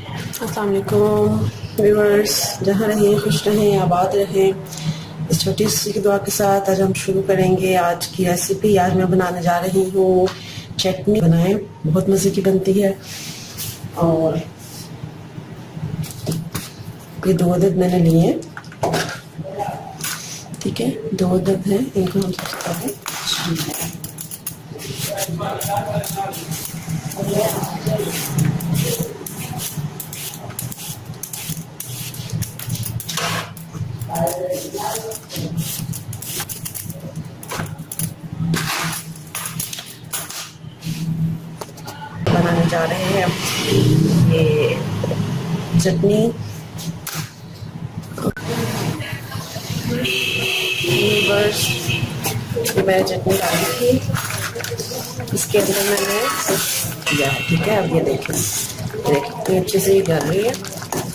अस्सलाम वालेकुम व्यूअर्स, जहाँ रहें खुश रहें आबाद रहें। इस छोटी सी दुआ के साथ आज हम शुरू करेंगे आज की रेसिपी। आज मैं बनाने जा रही हूँ चटनी। बनाएं, बहुत मज़े की बनती है। और ये 2 अदद मैंने लिए, ठीक है, 2 अदद हैं। इनको हम सबसे पहले बनाने जा रहे हैं ये चटनी। बस मैं चटनी डाली थी, इसके अंदर मैंने दिया है, ठीक है। अब ये देखिए अच्छे से ही गल रही है।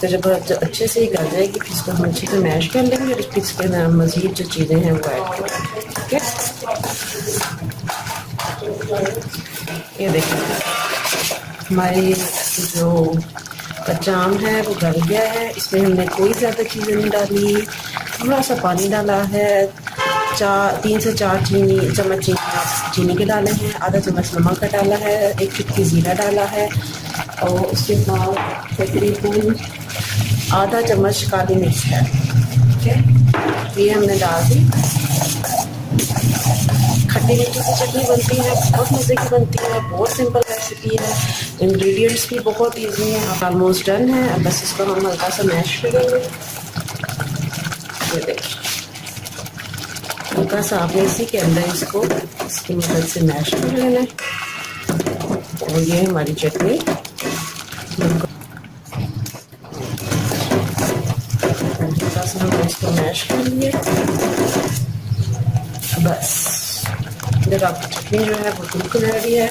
तो जब अच्छे से ही गल जाएगी फिर इसको हम अच्छे से मैश कर लेंगे और फिर इसके अंदर मज़ीद जो चीज़ें हैं वो ऐड करेंगे, ठीक है। ये देखिए हमारी जो कच्चा आम है वो गल गया है। इसमें हमने कोई ज़्यादा चीज़ें नहीं डाली, थोड़ा सा पानी डाला है। 3 से 4 चम्मच चीनी के डाले हैं, आधा चम्मच नमक का डाला है, 1 चुटकी ज़ीरा डाला है और उसके बाद तकरीबन आधा चम्मच काली मिर्च है, ठीक है। ये हमने डाल दी। खट्टी मीठी सी चटनी बनती है, बहुत मज़े की बनती है, बहुत सिंपल रेसिपी है। इंग्रेडिएंट्स भी बहुत ईजी है। अब ऑलमोस्ट डन है। अब बस इसको हम हल्का सा मैश करेंगे। ये देखिए हल्का सा आपने इसी के अंदर इसको इसकी मदद से मैश कर लेना है। और ये हमारी चटनी हल्का सा हमने इसको मैश कर लिया। बस जब आपकी चटनी जो है वो बिल्कुल रेडी है,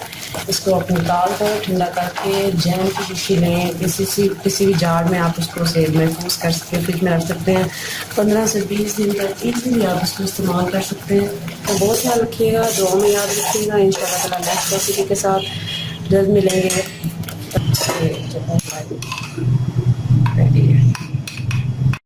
इसको आप निकाल कर ठंडा करके जैम की शीशी लें, किसी भी जार में आप उसको से महफूज कर सकते हैं, फ्रिज में रख सकते हैं। 15 से 20 दिन तक ईजिली आप इसको इस्तेमाल कर सकते हैं। तो बहुत ख्याल रखिएगा, दुआ में याद रखिएगा। इंशाल्लाह ताला नेक्स्ट रेसिपी के साथ जल्द मिलेंगे।